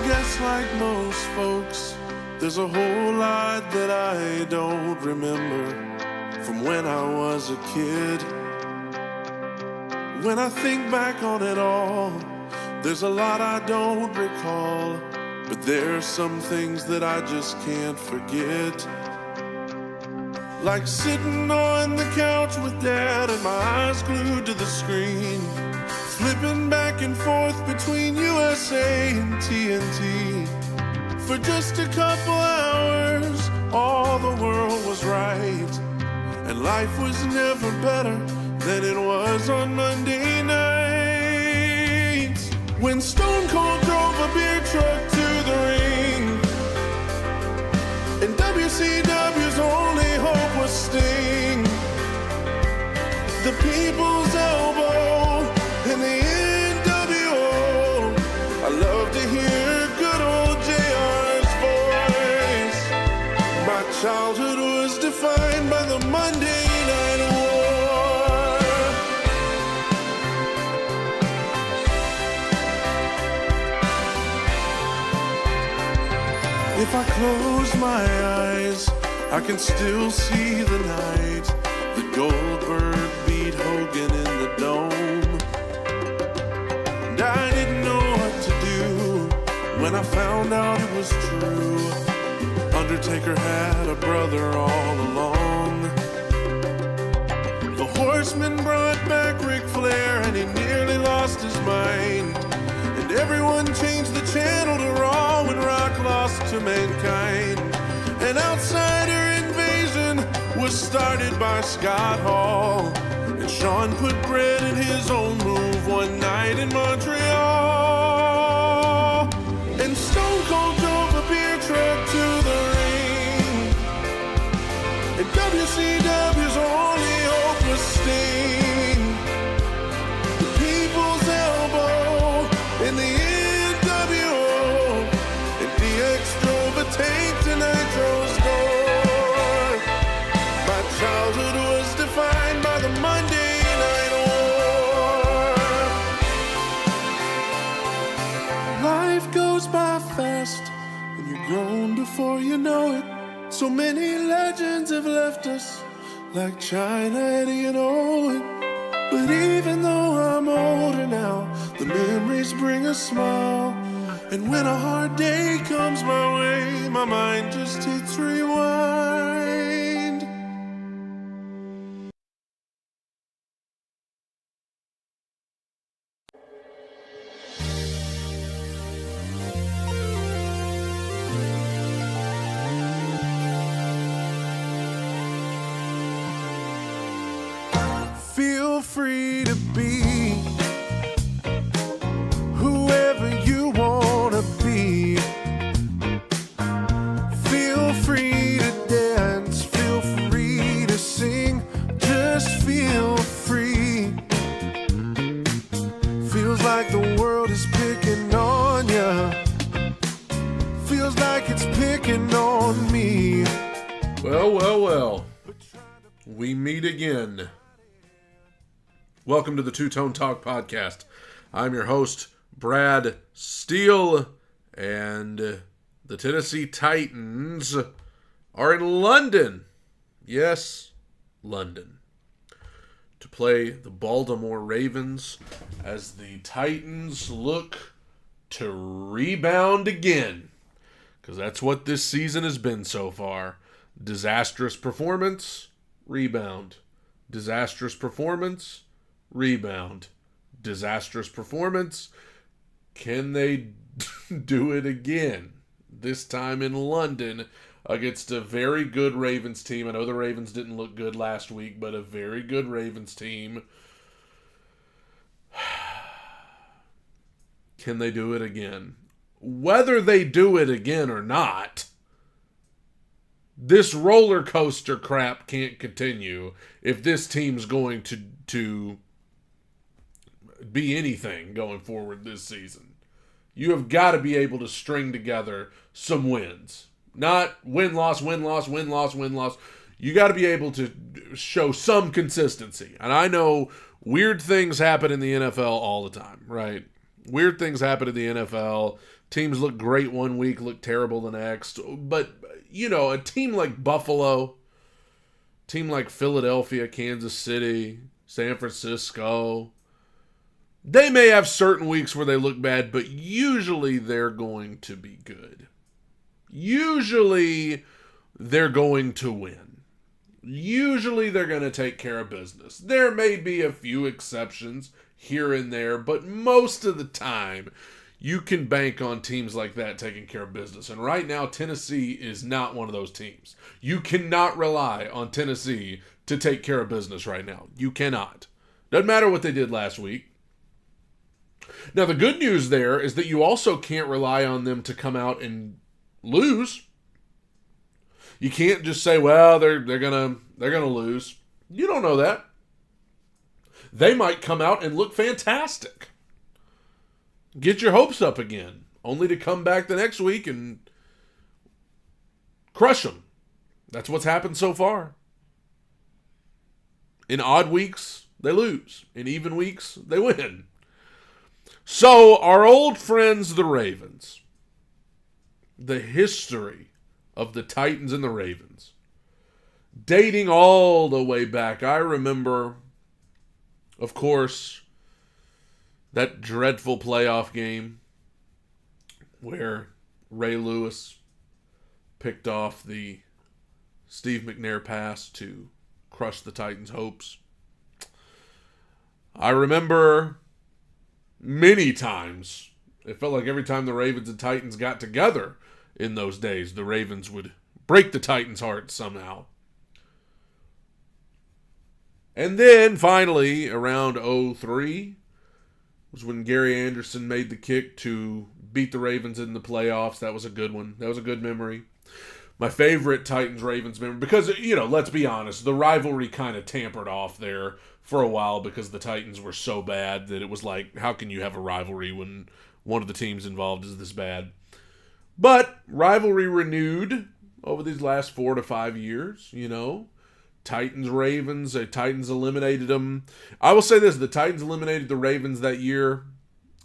guess like most folks, there's a whole lot that I don't remember from when I was a kid. When I think back on it all, there's a lot I don't recall, but there's some things that I just can't forget. Like sitting on the couch with Dad and my eyes glued to the screen, flipping back and forth between USA and TNT. For just a couple hours, all the world was right, and life was never better than it was on Monday nights. When Stone Cold drove a beer truck to the ring, and WCW's only hope was Sting. The People's Elbow and the NWO. I love to hear good old JR's voice. My childhood was defined by the Monday Night War. If I close my eyes, I can still see the night that Goldberg beat Hogan in the Dome. And I didn't know what to do when I found out it was true. Undertaker had a brother all along. The Horsemen brought back Ric Flair and he nearly lost his mind. And everyone changed the channel to Raw when Rock lost to Mankind. An outsider invasion was started by Scott Hall, and Shawn put Bret in his own move one night in Montreal. And Stone Cold drove a beer truck to the ring, and WCW's only hope was Sting. The People's Elbow and the NWO, and DX drove a tank to Nitro's door. My childhood was defined by the Monday Night War. Life goes by fast, and you're grown before you know it. So many legends have left us, like China, Eddie, and Owen. But even though I'm older now, the memories bring a smile. And when a hard day comes my way, my mind just hits rewind. Feel free to be whoever you want to be. Feel free to dance, feel free to sing, just feel free. Feels like the world is picking on ya. Feels like it's picking on me. Well. We meet again. Welcome to the Two Tone Talk Podcast. I'm your host, Brad Steele, and the Tennessee Titans are in London. Yes, London. To play the Baltimore Ravens as the Titans look to rebound again. Because that's what this season has been so far. Disastrous performance, rebound. Disastrous performance, rebound. Disastrous performance. Can they do it again? This time in London against a very good Ravens team. I know the Ravens didn't look good last week, but a very good Ravens team. Can they do it again? Whether they do it again or not, this roller coaster crap can't continue if this team's going to be anything going forward this season. You have got to be able to string together some wins. Not win-loss, win-loss, win-loss, win-loss. You got to be able to show some consistency. And I know weird things happen in the NFL all the time, right? Weird things happen in the NFL. Teams look great one week, look terrible the next. But, a team like Buffalo, team like Philadelphia, Kansas City, San Francisco, they may have certain weeks where they look bad, but usually they're going to be good. Usually they're going to win. Usually they're going to take care of business. There may be a few exceptions here and there, but most of the time you can bank on teams like that taking care of business. And right now, Tennessee is not one of those teams. You cannot rely on Tennessee to take care of business right now. You cannot. Doesn't matter what they did last week. Now, the good news there is that you also can't rely on them to come out and lose. You can't just say, well, they're gonna lose. You don't know that. They might come out and look fantastic. Get your hopes up again, only to come back the next week and crush them. That's what's happened so far. In odd weeks, they lose. In even weeks, they win. So, our old friends, the Ravens, the history of the Titans and the Ravens, dating all the way back. I remember, of course, that dreadful playoff game where Ray Lewis picked off the Steve McNair pass to crush the Titans' hopes. I remember many times, it felt like every time the Ravens and Titans got together in those days, the Ravens would break the Titans' hearts somehow. And then finally, around 2003, was when Gary Anderson made the kick to beat the Ravens in the playoffs. That was a good one. That was a good memory. My favorite Titans-Ravens memory, because, let's be honest, the rivalry kind of tampered off there for a while because the Titans were so bad that it was like, how can you have a rivalry when one of the teams involved is this bad? But rivalry renewed over these last 4 to 5 years, Titans-Ravens, the Titans eliminated them. I will say this, the Titans eliminated the Ravens that year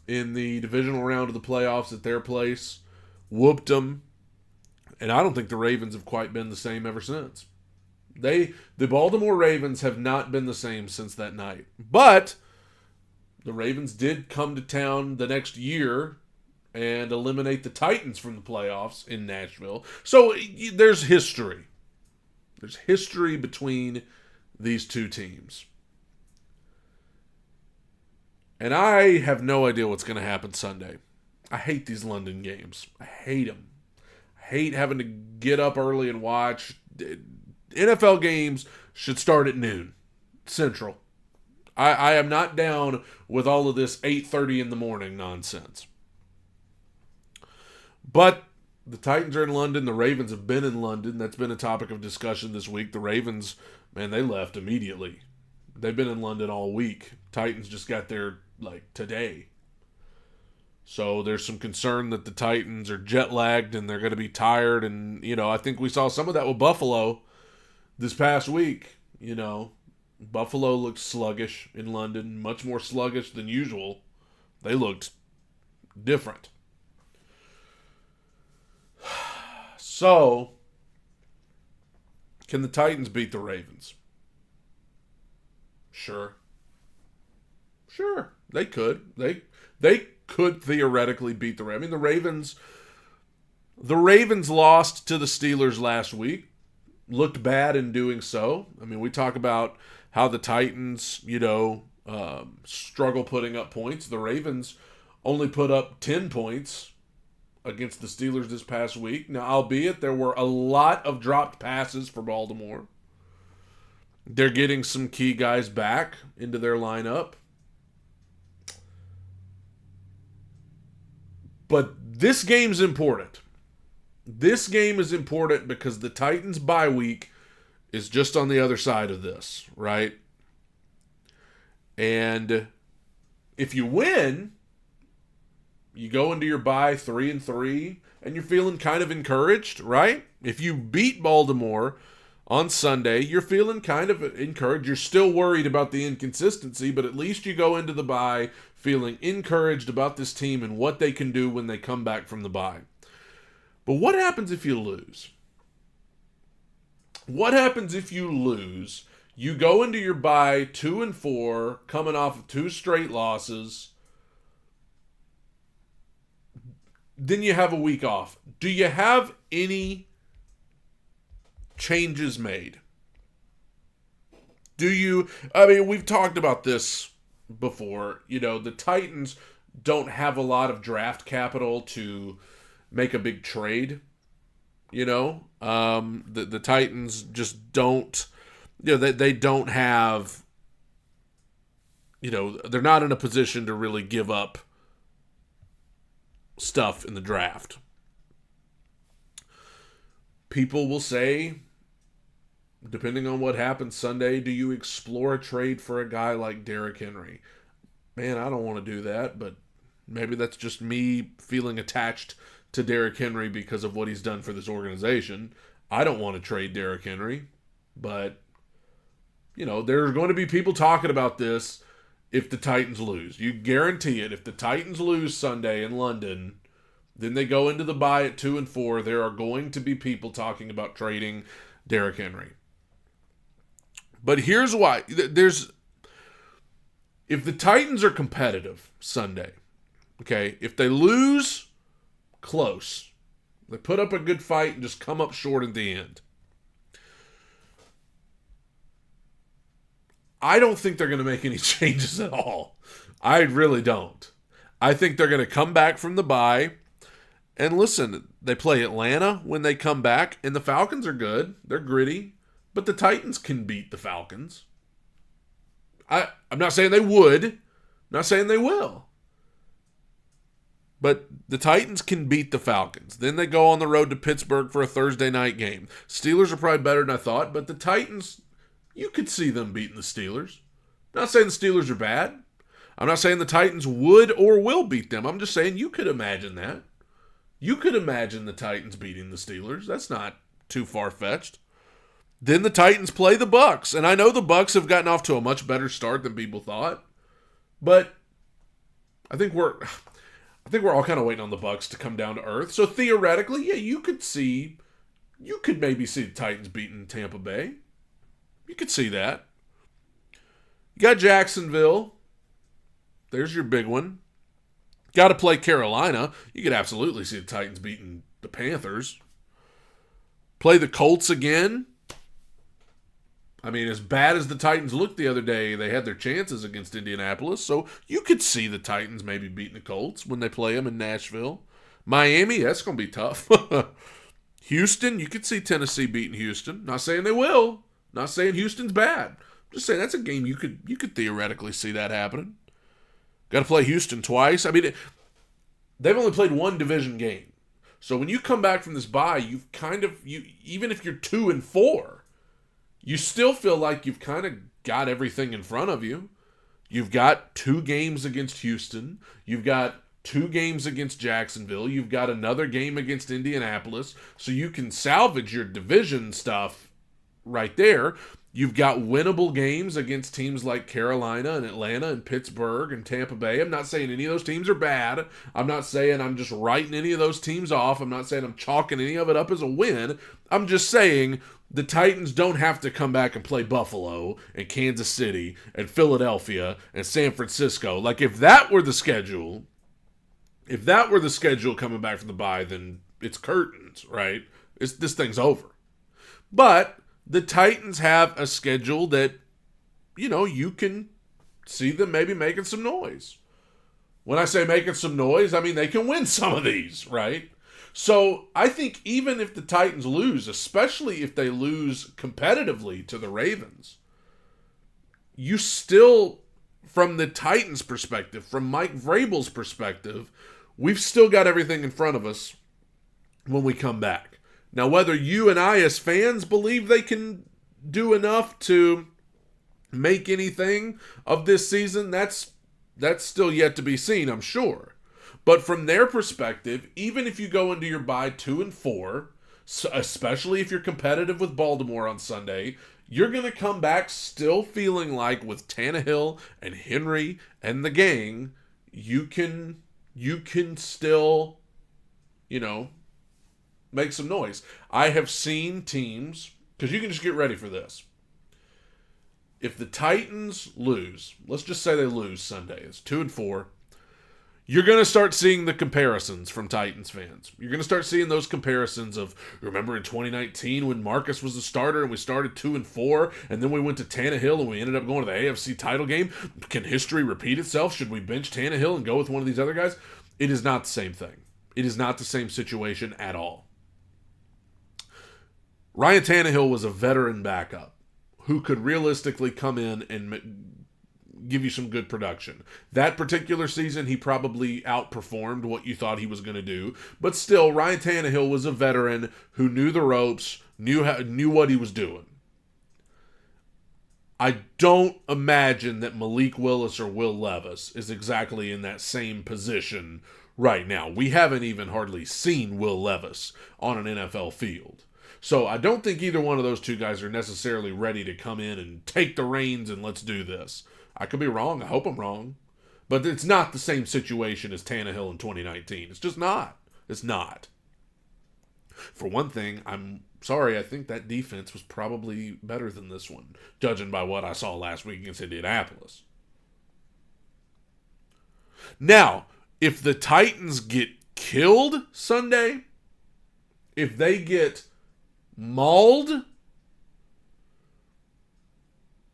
in the divisional round of the playoffs at their place, whooped them, and I don't think the Ravens have quite been the same ever since. The Baltimore Ravens have not been the same since that night. But the Ravens did come to town the next year and eliminate the Titans from the playoffs in Nashville. So there's history. There's history between these two teams. And I have no idea what's going to happen Sunday. I hate these London games. I hate them. I hate having to get up early and watch. NFL games should start at noon, Central. I am not down with all of this 8:30 in the morning nonsense. But the Titans are in London. The Ravens have been in London. That's been a topic of discussion this week. The Ravens, man, they left immediately. They've been in London all week. Titans just got there, today. So there's some concern that the Titans are jet-lagged and they're going to be tired. And, I think we saw some of that with Buffalo this past week. Buffalo looked sluggish in London, much more sluggish than usual. They looked different. So, can the Titans beat the Ravens? Sure. They could. They could theoretically beat the Ravens. The Ravens lost to the Steelers last week. Looked bad in doing so. We talk about how the Titans, struggle putting up points. The Ravens only put up 10 points against the Steelers this past week. Now, albeit there were a lot of dropped passes for Baltimore. They're getting some key guys back into their lineup. But this game's important. This game is important because the Titans' bye week is just on the other side of this, right? And if you win, you go into your bye 3-3, and you're feeling kind of encouraged, right? If you beat Baltimore on Sunday, you're feeling kind of encouraged. You're still worried about the inconsistency, but at least you go into the bye feeling encouraged about this team and what they can do when they come back from the bye. But what happens if you lose? What happens if you lose? You go into your bye 2-4, coming off of 2 straight losses. Then you have a week off. Do you have any changes made? We've talked about this before. The Titans don't have a lot of draft capital to make a big trade. The Titans just don't, they don't have, they're not in a position to really give up stuff in the draft. People will say, depending on what happens Sunday, do you explore a trade for a guy like Derrick Henry? Man, I don't want to do that, but maybe that's just me feeling attached to Derrick Henry because of what he's done for this organization. I don't want to trade Derrick Henry, but, there's going to be people talking about this if the Titans lose. You guarantee it. If the Titans lose Sunday in London, then they go into the bye at 2-4, there are going to be people talking about trading Derrick Henry. But here's why. If the Titans are competitive Sunday, okay, if they lose close, they put up a good fight and just come up short at the end, I don't think they're going to make any changes at all. I really don't. I think they're going to come back from the bye. And listen, they play Atlanta when they come back, and the Falcons are good. They're gritty. But the Titans can beat the Falcons. I'm not saying they would. I'm not saying they will. But the Titans can beat the Falcons. Then they go on the road to Pittsburgh for a Thursday night game. Steelers are probably better than I thought, but the Titans, you could see them beating the Steelers. I'm not saying the Steelers are bad. I'm not saying the Titans would or will beat them. I'm just saying you could imagine that. You could imagine the Titans beating the Steelers. That's not too far-fetched. Then the Titans play the Bucs, and I know the Bucs have gotten off to a much better start than people thought, but I think we're all kind of waiting on the Bucs to come down to earth. So theoretically, yeah, you could maybe see the Titans beating Tampa Bay. You could see that. You got Jacksonville. There's your big one. Got to play Carolina. You could absolutely see the Titans beating the Panthers. Play the Colts again. I mean, as bad as the Titans looked the other day, they had their chances against Indianapolis. So you could see the Titans maybe beating the Colts when they play them in Nashville. Miami, that's going to be tough. Houston, you could see Tennessee beating Houston. Not saying they will. Not saying Houston's bad. Just saying that's a game you could theoretically see that happening. Got to play Houston twice. I mean, they've only played one division game. So when you come back from this bye, even if you're 2-4, you still feel like you've kind of got everything in front of you. You've got 2 games against Houston. You've got 2 games against Jacksonville. You've got another game against Indianapolis. So you can salvage your division stuff right there. You've got winnable games against teams like Carolina and Atlanta and Pittsburgh and Tampa Bay. I'm not saying any of those teams are bad. I'm not saying I'm just writing any of those teams off. I'm not saying I'm chalking any of it up as a win. I'm just saying the Titans don't have to come back and play Buffalo and Kansas City and Philadelphia and San Francisco. Like, if that were the schedule coming back from the bye, then it's curtains, right? This thing's over. But the Titans have a schedule that, you can see them maybe making some noise. When I say making some noise, I mean they can win some of these, right? So I think even if the Titans lose, especially if they lose competitively to the Ravens, you still, from the Titans' perspective, from Mike Vrabel's perspective, we've still got everything in front of us when we come back. Now, whether you and I as fans believe they can do enough to make anything of this season, that's still yet to be seen, I'm sure. But from their perspective, even if you go into your bye 2-4, especially if you're competitive with Baltimore on Sunday, you're going to come back still feeling like with Tannehill and Henry and the gang, you can still, make some noise. I have seen teams, because you can just get ready for this. If the Titans lose, let's just say they lose Sunday, it's 2-4. You're going to start seeing the comparisons from Titans fans. You're going to start seeing those comparisons of, remember in 2019 when Marcus was the starter and we started 2-4, and then we went to Tannehill and we ended up going to the AFC title game? Can history repeat itself? Should we bench Tannehill and go with one of these other guys? It is not the same thing. It is not the same situation at all. Ryan Tannehill was a veteran backup who could realistically come in and give you some good production. That particular season, he probably outperformed what you thought he was going to do. But still, Ryan Tannehill was a veteran who knew the ropes, knew what he was doing. I don't imagine that Malik Willis or Will Levis is exactly in that same position right now. We haven't even hardly seen Will Levis on an NFL field. So I don't think either one of those two guys are necessarily ready to come in and take the reins and let's do this. I could be wrong. I hope I'm wrong. But it's not the same situation as Tannehill in 2019. It's just not. It's not. For one thing, I'm sorry, I think that defense was probably better than this one, judging by what I saw last week against Indianapolis. Now, if the Titans get killed Sunday, if they get mauled,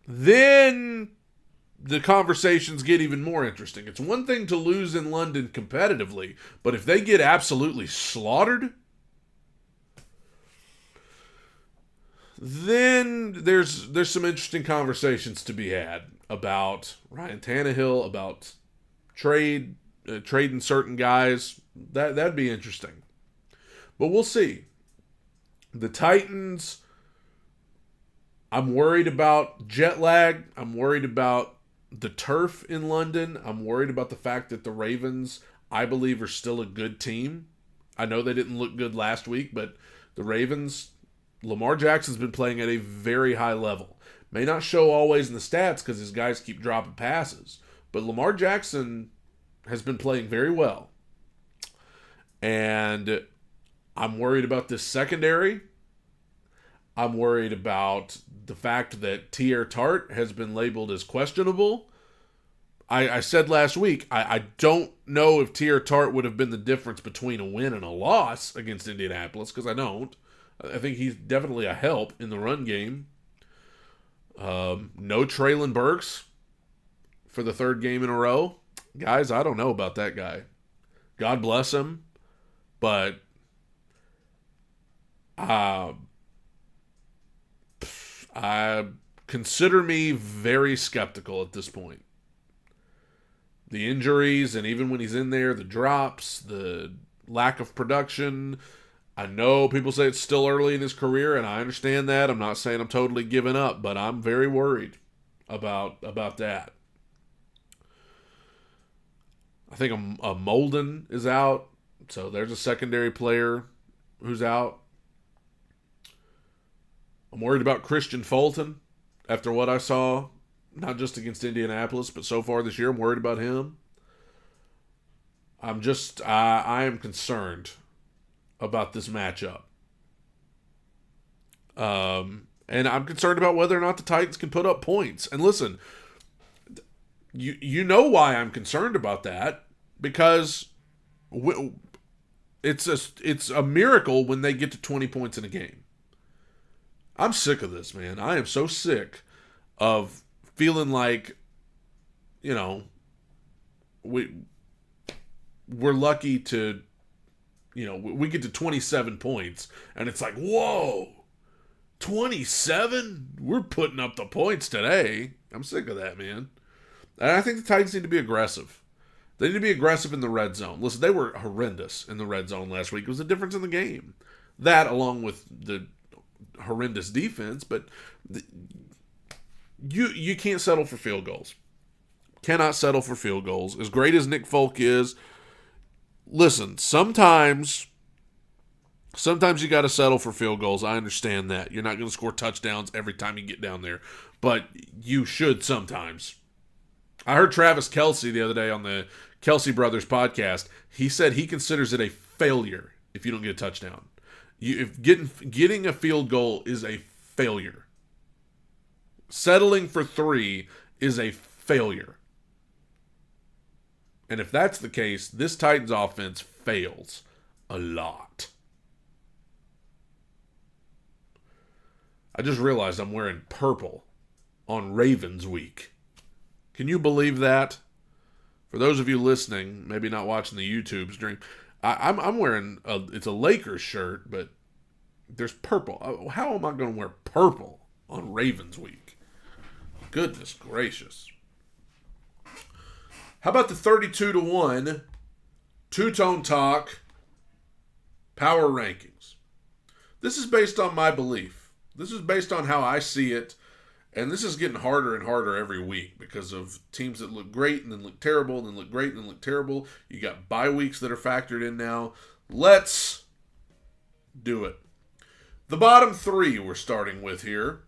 then the conversations get even more interesting. It's one thing to lose in London competitively, but if they get absolutely slaughtered, then there's some interesting conversations to be had about Ryan Tannehill, about trading certain guys. That'd be interesting. But we'll see. The Titans, I'm worried about jet lag. I'm worried about the turf in London. I'm worried about the fact that the Ravens, I believe, are still a good team. I know they didn't look good last week, but the Ravens, Lamar Jackson's been playing at a very high level. May not show always in the stats because his guys keep dropping passes, but Lamar Jackson has been playing very well. And I'm worried about this secondary. I'm worried about the fact that T.R. Tart has been labeled as questionable. I said last week, I don't know if T.R. Tart would have been the difference between a win and a loss against Indianapolis, because I don't. I think he's definitely a help in the run game. No Treylon Burks for the third game in a row. Guys, I don't know about that guy. God bless him. But I consider me very skeptical at this point. The injuries, and even when he's in there, the drops, the lack of production. I know people say it's still early in his career, and I understand that. I'm not saying I'm totally giving up, but I'm very worried about that. I think a Molden is out, so there's a secondary player who's out. I'm worried about Christian Fulton after what I saw, not just against Indianapolis, but so far this year. I'm worried about him. I am concerned about this matchup. And I'm concerned about whether or not the Titans can put up points. And listen, you know why I'm concerned about that, because it's a miracle when they get to 20 points in a game. I'm sick of this, man. I am so sick of feeling like, we're lucky to, we get to 27 points and it's like, whoa, 27? We're putting up the points today. I'm sick of that, man. And I think the Titans need to be aggressive. They need to be aggressive in the red zone. Listen, they were horrendous in the red zone last week. It was the difference in the game. That, along with the horrendous defense, but you can't settle for field goals. Cannot settle for field goals. As great as Nick Folk is, listen, sometimes you got to settle for field goals. I understand that. You're not going to score touchdowns every time you get down there, but you should sometimes. I heard Travis Kelce the other day on the Kelsey Brothers podcast, he said he considers it a failure if you don't get a touchdown. If getting a field goal is a failure. Settling for 3 is a failure. And if that's the case, this Titans offense fails a lot. I just realized I'm wearing purple on Ravens week. Can you believe that? For those of you listening, maybe not watching the YouTube stream, I'm wearing it's a Lakers shirt, but there's purple. How am I going to wear purple on Ravens week? Goodness gracious. How about the 32-1 two-tone talk power rankings? This is based on my belief. This is based on how I see it. And this is getting harder and harder every week because of teams that look great and then look terrible and then look great and then look terrible. You got bye weeks that are factored in now. Let's do it. The bottom 3 we're starting with here.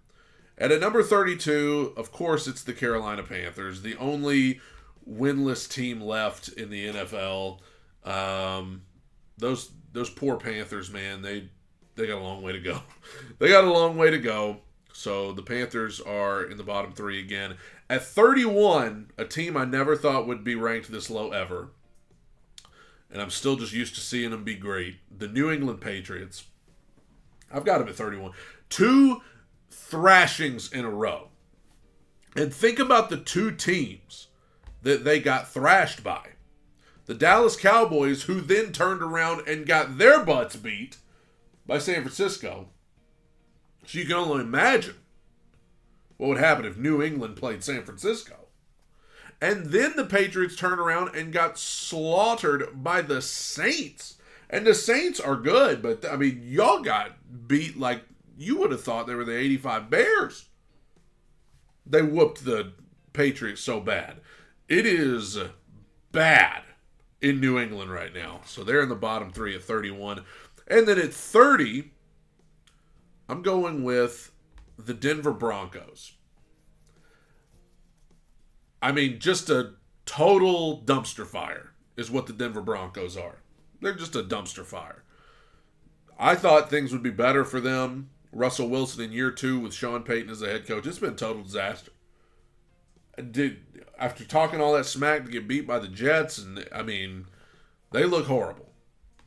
At a number 32, of course, it's the Carolina Panthers, the only winless team left in the NFL. Those poor Panthers, man, they got a long way to go. They got a long way to go. So the Panthers are in the bottom 3 again. At 31, a team I never thought would be ranked this low ever. And I'm still just used to seeing them be great. The New England Patriots. I've got them at 31. 2 thrashings in a row. And think about the 2 teams that they got thrashed by. The Dallas Cowboys, who then turned around and got their butts beat by San Francisco. So you can only imagine what would happen if New England played San Francisco. And then the Patriots turned around and got slaughtered by the Saints. And the Saints are good, but, I mean, y'all got beat like you would have thought they were the 85 Bears. They whooped the Patriots so bad. It is bad in New England right now. So they're in the bottom 3 at 31. And then at 30... I'm going with the Denver Broncos. I mean, just a total dumpster fire is what the Denver Broncos are. They're just a dumpster fire. I thought things would be better for them. Russell Wilson in year 2 with Sean Payton as the head coach. It's been a total disaster. After talking all that smack to get beat by the Jets, and I mean, they look horrible.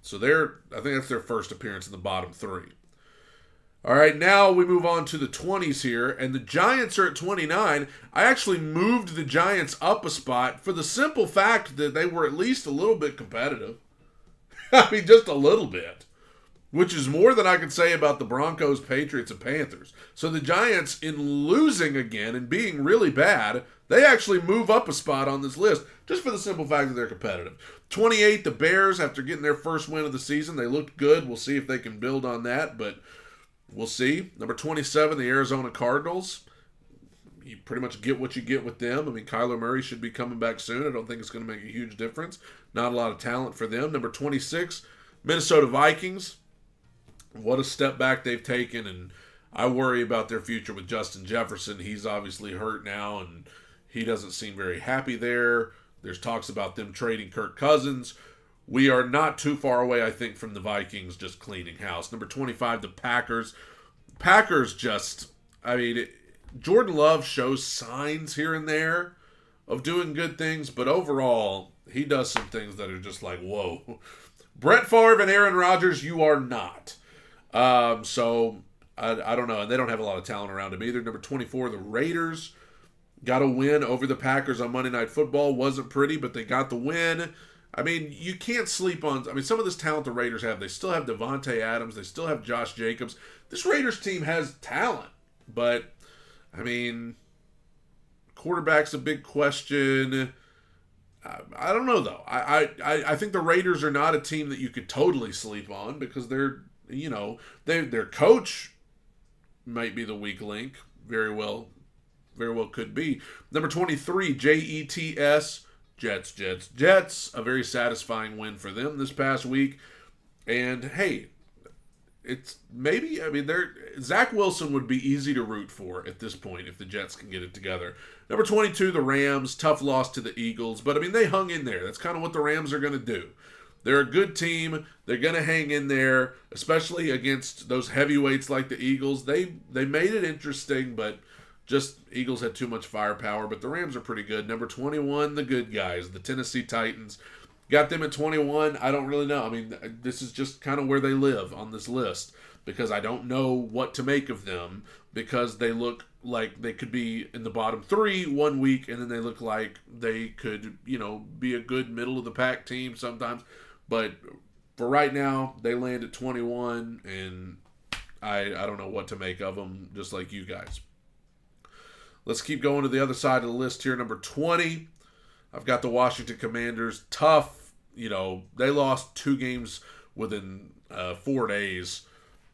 So I think that's their first appearance in the bottom 3. All right, now we move on to the 20s here, and the Giants are at 29. I actually moved the Giants up a spot for the simple fact that they were at least a little bit competitive. I mean, just a little bit, which is more than I could say about the Broncos, Patriots, and Panthers. So the Giants, in losing again and being really bad, they actually move up a spot on this list just for the simple fact that they're competitive. 28, the Bears, after getting their first win of the season, they looked good. We'll see if they can build on that, but we'll see. Number 27, the Arizona Cardinals. You pretty much get what you get with them. I mean, Kyler Murray should be coming back soon. I don't think it's going to make a huge difference. Not a lot of talent for them. Number 26, Minnesota Vikings. What a step back they've taken, and I worry about their future with Justin Jefferson. He's obviously hurt now, and he doesn't seem very happy there. There's talks about them trading Kirk Cousins. We are not too far away, I think, from the Vikings just cleaning house. Number 25, the Packers. Packers just, I mean, Jordan Love shows signs here and there of doing good things, but overall, he does some things that are just like, whoa. Brett Favre and Aaron Rodgers, you are not. So, I don't know. And they don't have a lot of talent around him either. Number 24, the Raiders got a win over the Packers on Monday Night Football. Wasn't pretty, but they got the win. I mean, you can't sleep on... I mean, some of this talent the Raiders have. They still have Devontae Adams. They still have Josh Jacobs. This Raiders team has talent. But, I mean, quarterback's a big question. I don't know, though. I think the Raiders are not a team that you could totally sleep on because they're, you know, their coach might be the weak link. Very well could be. Number 23, Jets. Jets. A very satisfying win for them this past week. And, hey, it's maybe, I mean, Zach Wilson would be easy to root for at this point if the Jets can get it together. Number 22, the Rams. Tough loss to the Eagles, but I mean, they hung in there. That's kind of what the Rams are going to do. They're a good team. They're going to hang in there, especially against those heavyweights like the Eagles. They made it interesting, but just Eagles had too much firepower. But the Rams are pretty good. Number 21, the good guys, the Tennessee Titans. Got them at 21. I don't really know. I mean, this is just kind of where they live on this list because I don't know what to make of them because they look like they could be in the bottom 3 one week and then they look like they could, be a good middle of the pack team sometimes. But for right now, they land at 21 and I don't know what to make of them, just like you guys. Let's keep going to the other side of the list here. Number 20. I've got the Washington Commanders. Tough. They lost 2 games within 4 days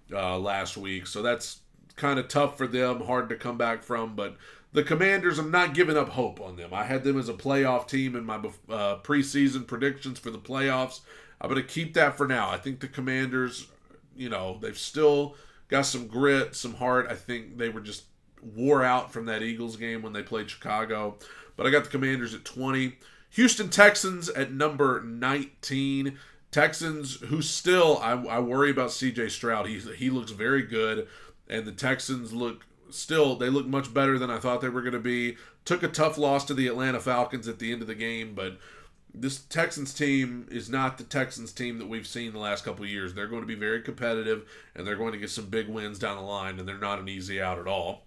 last week. So that's kind of tough for them. Hard to come back from. But the Commanders, I'm not giving up hope on them. I had them as a playoff team in my preseason predictions for the playoffs. I'm going to keep that for now. I think the Commanders, they've still got some grit, some heart. I think they were just wore out from that Eagles game when they played Chicago. But I got the Commanders at 20. Houston Texans at number 19. Texans, who still, I worry about C.J. Stroud. He looks very good. And the Texans look much better than I thought they were going to be. Took a tough loss to the Atlanta Falcons at the end of the game. But this Texans team is not the Texans team that we've seen the last couple of years. They're going to be very competitive. And they're going to get some big wins down the line. And they're not an easy out at all.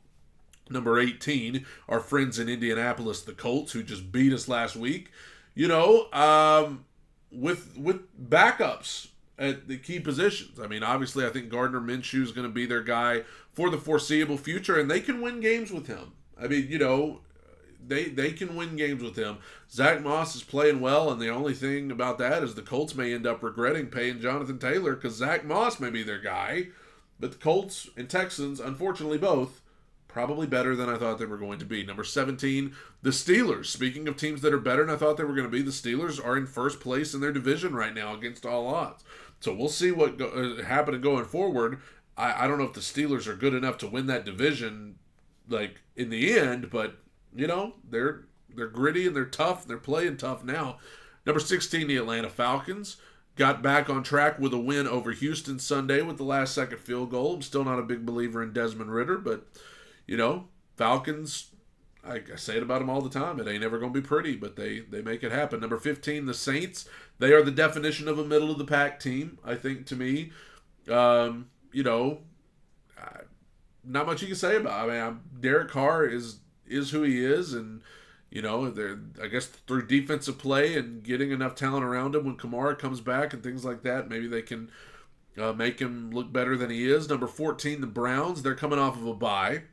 Number 18, our friends in Indianapolis, the Colts, who just beat us last week. With backups at the key positions. I mean, obviously, I think Gardner Minshew is going to be their guy for the foreseeable future, and they can win games with him. I mean, they can win games with him. Zach Moss is playing well, and the only thing about that is the Colts may end up regretting paying Jonathan Taylor because Zach Moss may be their guy. But the Colts and Texans, unfortunately both, probably better than I thought they were going to be. Number 17, the Steelers. Speaking of teams that are better than I thought they were going to be, the Steelers are in first place in their division right now against all odds. So we'll see what happens going forward. I don't know if the Steelers are good enough to win that division, like in the end, but they're gritty and they're tough. They're playing tough now. Number 16, the Atlanta Falcons. Got back on track with a win over Houston Sunday with the last-second field goal. I'm still not a big believer in Desmond Ridder, but Falcons, I say it about them all the time. It ain't ever going to be pretty, but they make it happen. Number 15, the Saints. They are the definition of a middle-of-the-pack team, I think, to me. Not much you can say about it. I mean, Derek Carr is who he is, and, they're, I guess through defensive play and getting enough talent around him when Kamara comes back and things like that, maybe they can make him look better than he is. Number 14, the Browns. They're coming off of a bye.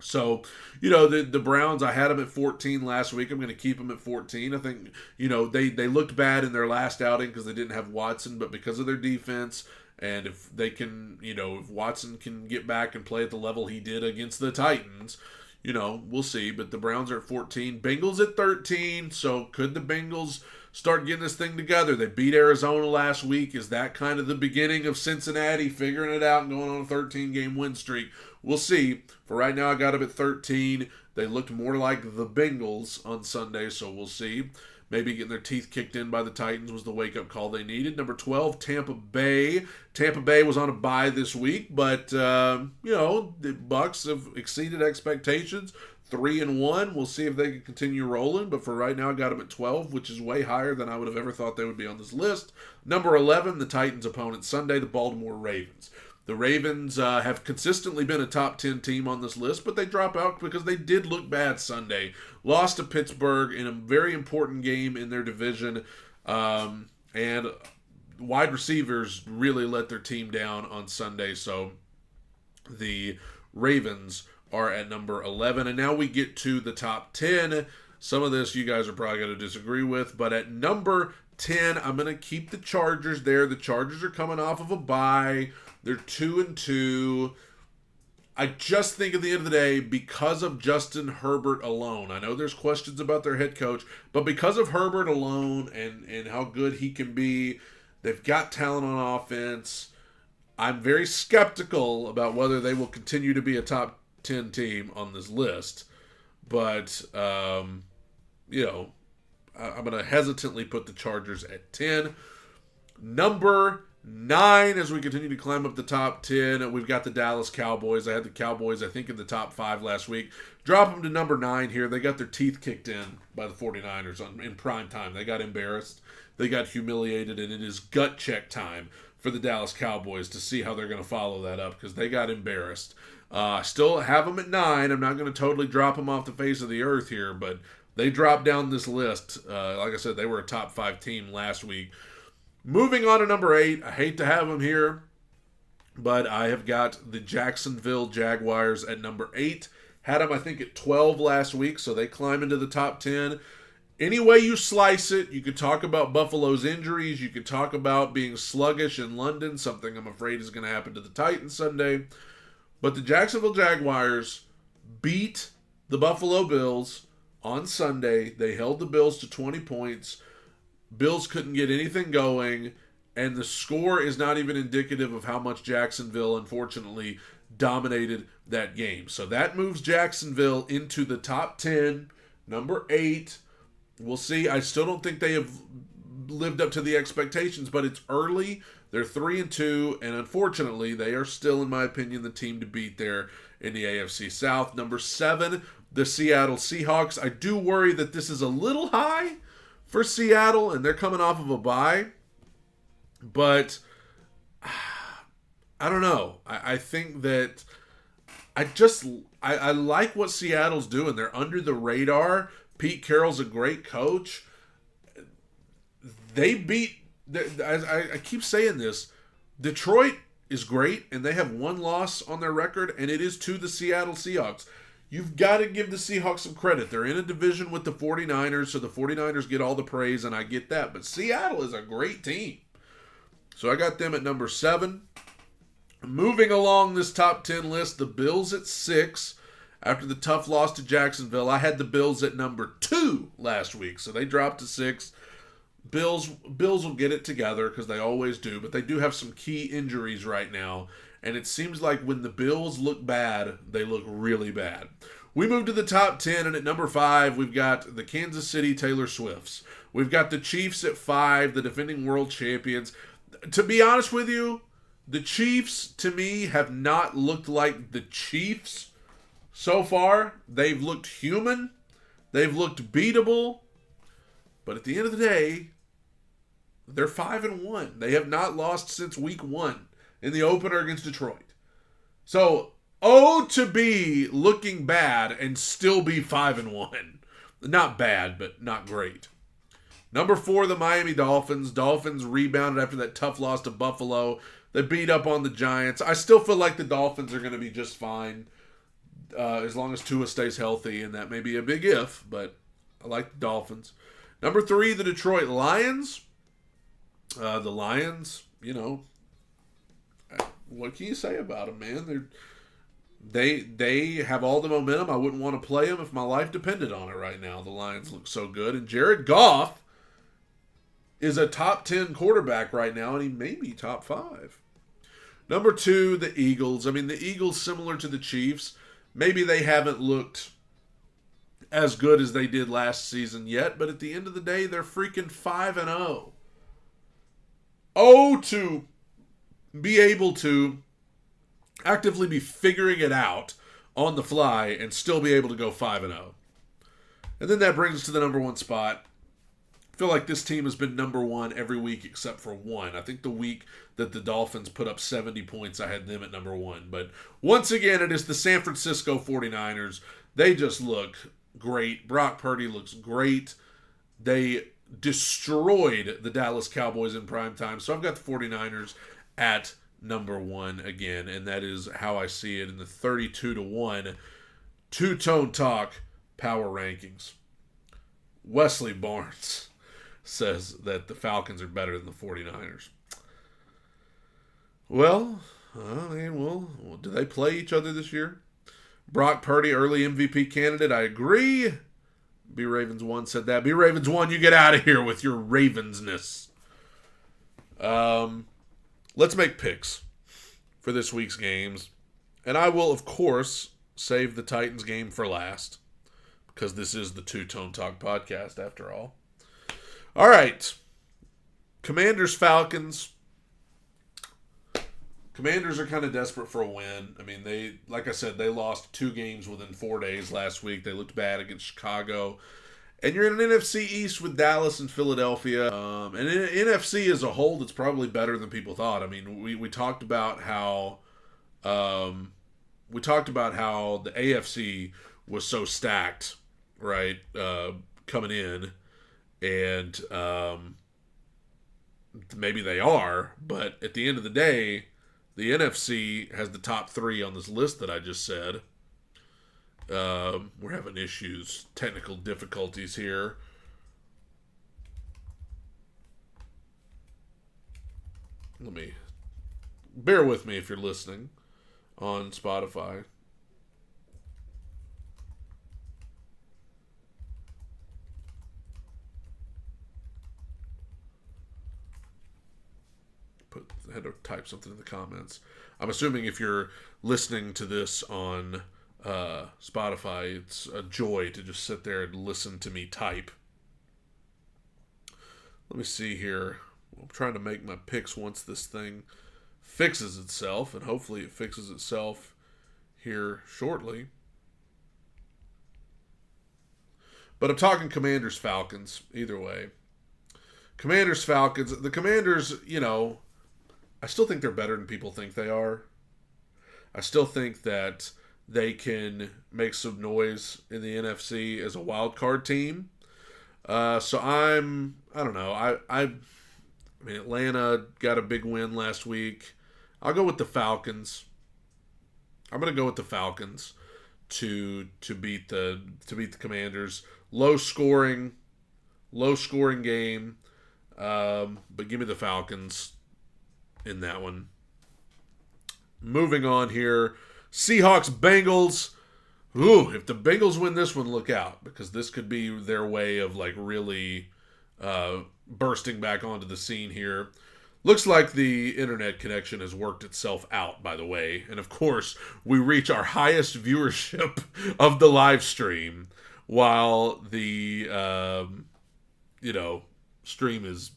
So, the Browns, I had them at 14 last week. I'm going to keep them at 14. I think, they looked bad in their last outing because they didn't have Watson, but because of their defense, and if they can, if Watson can get back and play at the level he did against the Titans, we'll see. But the Browns are at 14. Bengals at 13. So could the Bengals start getting this thing together? They beat Arizona last week. Is that kind of the beginning of Cincinnati figuring it out and going on a 13-game win streak? We'll see. For right now, I got them at 13. They looked more like the Bengals on Sunday, so we'll see. Maybe getting their teeth kicked in by the Titans was the wake-up call they needed. Number 12, Tampa Bay. Tampa Bay was on a bye this week, but, the Bucs have exceeded expectations. 3-1. We'll see if they can continue rolling, but for right now, I got them at 12, which is way higher than I would have ever thought they would be on this list. Number 11, the Titans' opponent Sunday, the Baltimore Ravens. The Ravens have consistently been a top 10 team on this list, but they drop out because they did look bad Sunday. Lost to Pittsburgh in a very important game in their division, and wide receivers really let their team down on Sunday. So the Ravens are at number 11, and now we get to the top 10. Some of this you guys are probably going to disagree with, but at number 10, I'm going to keep the Chargers there. The Chargers are coming off of a bye. They're 2-2. I just think at the end of the day, because of Justin Herbert alone, I know there's questions about their head coach, but because of Herbert alone and how good he can be, they've got talent on offense. I'm very skeptical about whether they will continue to be a top 10 team on this list. But, I'm going to hesitantly put the Chargers at 10. Number 9, as we continue to climb up the top 10, we've got the Dallas Cowboys. I had the Cowboys, I think, in the top 5 last week. Drop them to number 9 here. They got their teeth kicked in by the 49ers in prime time. They got embarrassed. They got humiliated, and it is gut check time for the Dallas Cowboys to see how they're going to follow that up because they got embarrassed. I still have them at 9. I'm not going to totally drop them off the face of the earth here, but they dropped down this list. Like I said, they were a top 5 team last week. Moving on to number 8, I hate to have them here, but I have got the Jacksonville Jaguars at number 8. Had them, I think, at 12 last week, so they climb into the top 10. Any way you slice it, you could talk about Buffalo's injuries. You could talk about being sluggish in London, something I'm afraid is going to happen to the Titans Sunday. But the Jacksonville Jaguars beat the Buffalo Bills on Sunday. They held the Bills to 20 points. Bills couldn't get anything going, and the score is not even indicative of how much Jacksonville, unfortunately, dominated that game. So that moves Jacksonville into the top 10, number 8. We'll see. I still don't think they have lived up to the expectations, but it's early. They're 3-2, and unfortunately, they are still, in my opinion, the team to beat there in the AFC South. Number 7, the Seattle Seahawks. I do worry that this is a little high for Seattle, and they're coming off of a bye. But I don't know. I think that I like what Seattle's doing. They're under the radar. Pete Carroll's a great coach. They beat, I keep saying this, Detroit is great, and they have one loss on their record, and it is to the Seattle Seahawks. You've got to give the Seahawks some credit. They're in a division with the 49ers, so the 49ers get all the praise, and I get that. But Seattle is a great team. So I got them at number 7. Moving along this top 10 list, the Bills at 6. After the tough loss to Jacksonville, I had the Bills at number 2 last week, so they dropped to 6. Bills will get it together because they always do, but they do have some key injuries right now, and it seems like when the Bills look bad, they look really bad. We move to the top 10, and at number 5, we've got the Kansas City Taylor Swifts. We've got the Chiefs at 5, the defending world champions. To be honest with you, the Chiefs, to me, have not looked like the Chiefs so far. They've looked human. They've looked beatable. But at the end of the day, they're 5-1. They have not lost since week 1 in the opener against Detroit. So, to be looking bad and still be 5-1. Not bad, but not great. Number 4, the Miami Dolphins. Dolphins rebounded after that tough loss to Buffalo. They beat up on the Giants. I still feel like the Dolphins are going to be just fine as long as Tua stays healthy, and that may be a big if, but I like the Dolphins. Number 3, the Detroit Lions. The Lions, what can you say about them, man? They have all the momentum. I wouldn't want to play them if my life depended on it right now. The Lions look so good. And Jared Goff is a top 10 quarterback right now, and he may be top 5. Number 2, the Eagles. I mean, the Eagles, similar to the Chiefs, maybe they haven't looked as good as they did last season yet, but at the end of the day, they're freaking 5-0. To be able to actively be figuring it out on the fly and still be able to go 5-0. And then that brings us to the number 1 spot. I feel like this team has been number 1 every week except for one. I think the week that the Dolphins put up 70 points, I had them at number 1. But once again, it is the San Francisco 49ers. They just look great. Brock Purdy looks great. They destroyed the Dallas Cowboys in prime time. So I've got the 49ers at number 1 again, and that is how I see it in the 32-1 two-tone talk power rankings. Wesley Barnes says that the Falcons are better than the 49ers. Well, do they play each other this year? Brock Purdy, early MVP candidate. I agree. B Ravens 1 said that. B Ravens 1, you get out of here with your Ravensness. Let's make picks. for this week's games. And I will, of course, save the Titans game for last, because this is the Two Tone Talk podcast, after all. All right. Commanders-Falcons. Commanders are kind of desperate for a win. I mean, like I said, they lost 2 games within 4 days last week. They looked bad against Chicago. And you're in an NFC East with Dallas and Philadelphia. And in NFC as a whole, it's probably better than people thought. I mean, we talked about how the AFC was so stacked, right, coming in, and maybe they are, but at the end of the day, the NFC has the top 3 on this list that I just said. We're having issues, technical difficulties here. Bear with me if you're listening on Spotify. I had to type something in the comments. I'm assuming if you're listening to this on Spotify, it's a joy to just sit there and listen to me type. Let me see here. I'm trying to make my picks once this thing fixes itself, and hopefully it fixes itself here shortly. But I'm talking Commanders-Falcons, either way. Commanders-Falcons. The Commanders, I still think they're better than people think they are. I still think that they can make some noise in the NFC as a wild card team. So I don't know. I mean, Atlanta got a big win last week. I'll go with the Falcons. I'm going to go with the Falcons to beat the Commanders. Low scoring game. But give me the Falcons in that one. Moving on here. Seahawks, Bengals. Ooh, if the Bengals win this one, look out. Because this could be their way of really bursting back onto the scene here. Looks like the internet connection has worked itself out, by the way. And of course, we reach our highest viewership of the live stream while the, stream is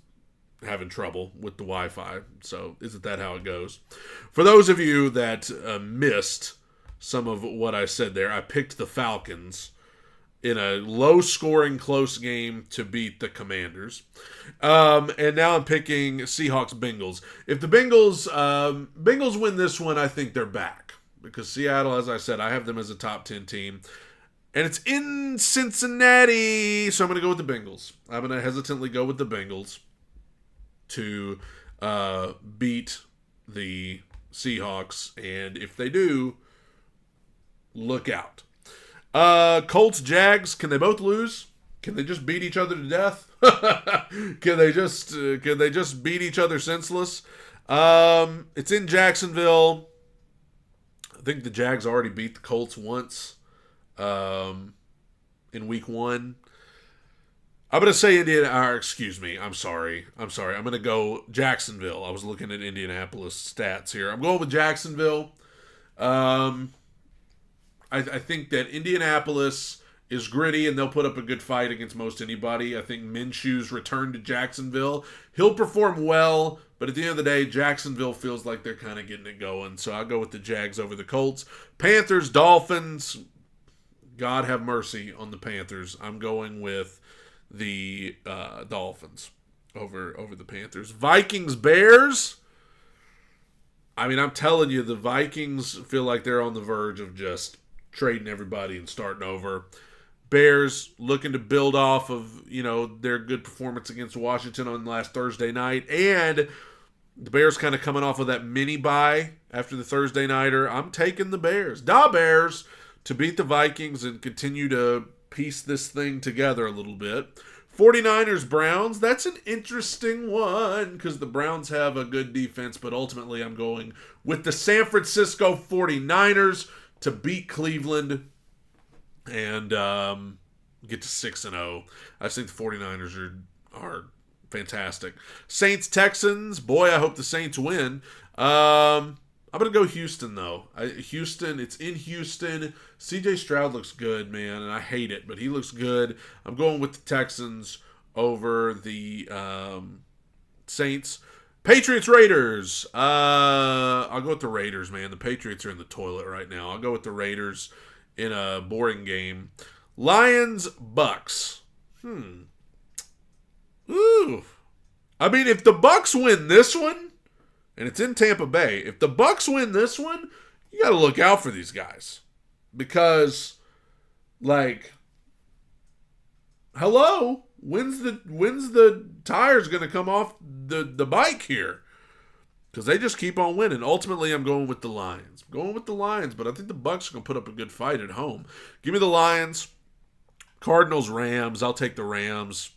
having trouble with the Wi-Fi. So isn't that how it goes? For those of you that missed some of what I said there, I picked the Falcons in a low-scoring close game to beat the Commanders. And now I'm picking Seahawks-Bengals. If the Bengals win this one, I think they're back. Because Seattle, as I said, I have them as a top 10 team. And it's in Cincinnati, so I'm going to go with the Bengals. I'm going to hesitantly go with the Bengals to beat the Seahawks. And if they do, look out. Colts, Jags, can they both lose? Can they just beat each other to death? Can they just beat each other senseless? It's in Jacksonville. I think the Jags already beat the Colts once in week 1. I'm going to say I'm sorry. I'm going to go Jacksonville. I was looking at Indianapolis stats here. I'm going with Jacksonville. I think that Indianapolis is gritty and they'll put up a good fight against most anybody. I think Minshew's return to Jacksonville, he'll perform well, but at the end of the day, Jacksonville feels like they're kind of getting it going. So I'll go with the Jags over the Colts. Panthers, Dolphins, God have mercy on the Panthers. I'm going with the Dolphins over the Panthers. Vikings, Bears. I mean, I'm telling you, the Vikings feel like they're on the verge of just trading everybody and starting over. Bears looking to build off of, their good performance against Washington on last Thursday night. And the Bears kind of coming off of that mini bye after the Thursday nighter. I'm taking the Bears. Da Bears to beat the Vikings and continue to piece this thing together a little bit. 49ers, Browns, that's an interesting one because the Browns have a good defense, but ultimately I'm going with the San Francisco 49ers to beat Cleveland and get to 6-0. I just think the 49ers are fantastic. Saints, Texans, boy, I hope the Saints win. I'm I'm going to go Houston, though. Houston, it's in Houston. CJ Stroud looks good, man, and I hate it, but he looks good. I'm going with the Texans over the Saints. Patriots, Raiders. I'll go with the Raiders, man. The Patriots are in the toilet right now. I'll go with the Raiders in a boring game. Lions, Bucks. Ooh. I mean, if the Bucks win this one, and it's in Tampa Bay, if the Bucks win this one, you got to look out for these guys. Because, like, hello, when's the tires going to come off the bike here? Because they just keep on winning. Ultimately, I'm going with the Lions. I'm going with the Lions, but I think the Bucks are going to put up a good fight at home. Give me the Lions. Cardinals, Rams. I'll take the Rams.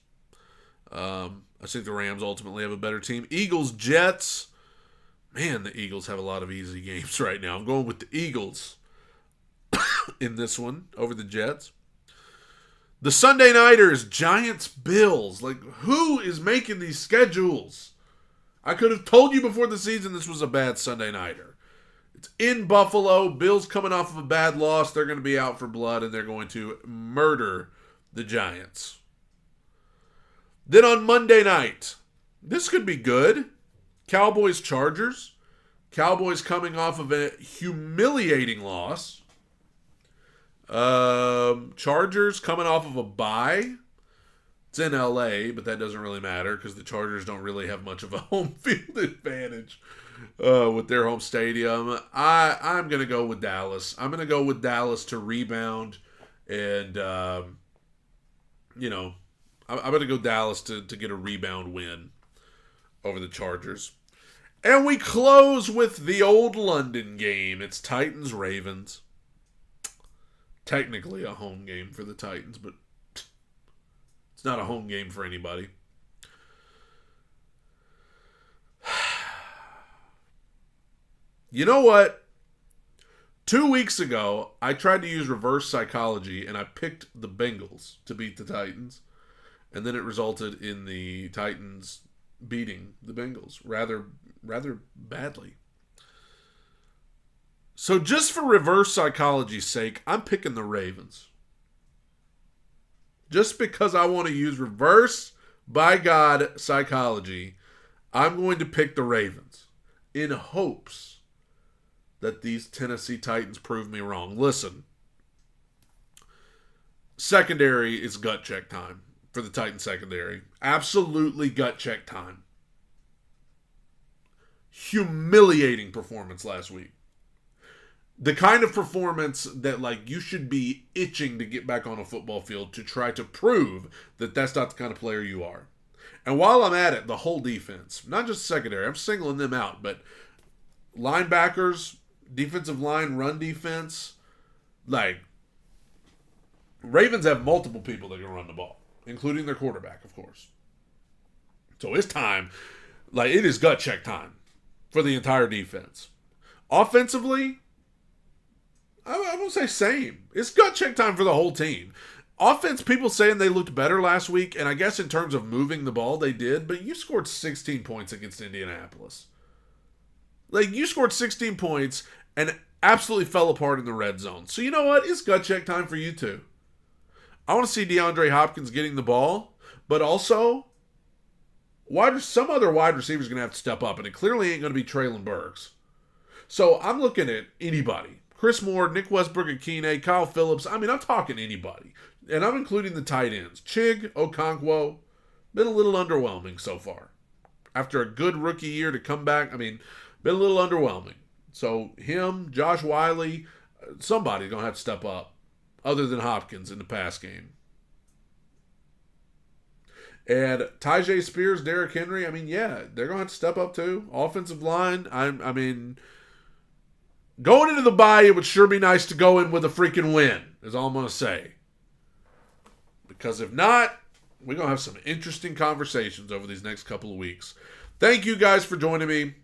I think the Rams ultimately have a better team. Eagles, Jets. Man, the Eagles have a lot of easy games right now. I'm going with the Eagles in this one over the Jets. The Sunday Nighters, Giants, Bills. Like, who is making these schedules? I could have told you before the season this was a bad Sunday Nighter. It's in Buffalo. Bills coming off of a bad loss. They're going to be out for blood, and they're going to murder the Giants. Then on Monday night, this could be good. Cowboys, Chargers. Cowboys coming off of a humiliating loss. Chargers coming off of a bye. It's in LA, but that doesn't really matter because the Chargers don't really have much of a home field advantage with their home stadium. I'm going to go with Dallas. I'm going to go with Dallas to rebound. And, I'm going to go Dallas to get a rebound win over the Chargers. And we close with the old London game. It's Titans-Ravens. Technically a home game for the Titans, but it's not a home game for anybody. You know what? 2 weeks ago, I tried to use reverse psychology, and I picked the Bengals to beat the Titans. And then it resulted in the Titans beating the Bengals rather badly. So just for reverse psychology's sake, I'm picking the Ravens. Just because I want to use reverse, by God, psychology, I'm going to pick the Ravens in hopes that these Tennessee Titans prove me wrong. Listen, secondary is gut check time for the Titans secondary. Absolutely gut check time. Humiliating performance last week. The kind of performance that, like, you should be itching to get back on a football field to try to prove that that's not the kind of player you are. And while I'm at it, the whole defense, not just secondary, I'm singling them out, but linebackers, defensive line, run defense, like, Ravens have multiple people that can run the ball, including their quarterback, of course. So it's time, like, it is gut check time for the entire defense. Offensively, I won't say same. It's gut check time for the whole team. Offense, people saying they looked better last week, and I guess in terms of moving the ball, they did, but you scored 16 points against Indianapolis. Like, you scored 16 points and absolutely fell apart in the red zone. So you know what? It's gut check time for you too. I want to see DeAndre Hopkins getting the ball, but also some other wide receivers going to have to step up, and it clearly ain't going to be Treylon Burks. So I'm looking at anybody. Chris Moore, Nick Westbrook-Akine, Kyle Phillips. I mean, I'm talking anybody. And I'm including the tight ends. Chig, Okonkwo. Been a little underwhelming so far. After a good rookie year to come back, I mean, been a little underwhelming. So him, Josh Wiley, somebody's going to have to step up other than Hopkins in the pass game. And Tyjae Spears, Derrick Henry, I mean, yeah, they're going to have to step up too. Offensive line, I mean, going into the bye, it would sure be nice to go in with a freaking win, is all I'm going to say. Because if not, we're going to have some interesting conversations over these next couple of weeks. Thank you guys for joining me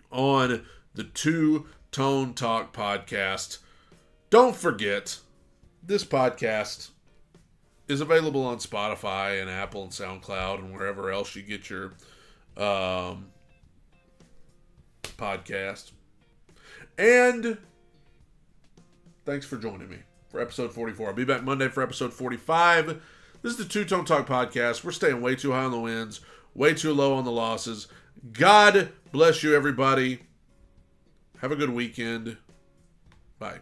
on the Two Tone Talk podcast. Don't forget, this podcast is available on Spotify and Apple and SoundCloud and wherever else you get your podcast. And thanks for joining me for episode 44. I'll be back Monday for episode 45. This is the Two Tone Talk podcast. We're staying way too high on the wins, way too low on the losses. God bless you, everybody. Have a good weekend. Bye.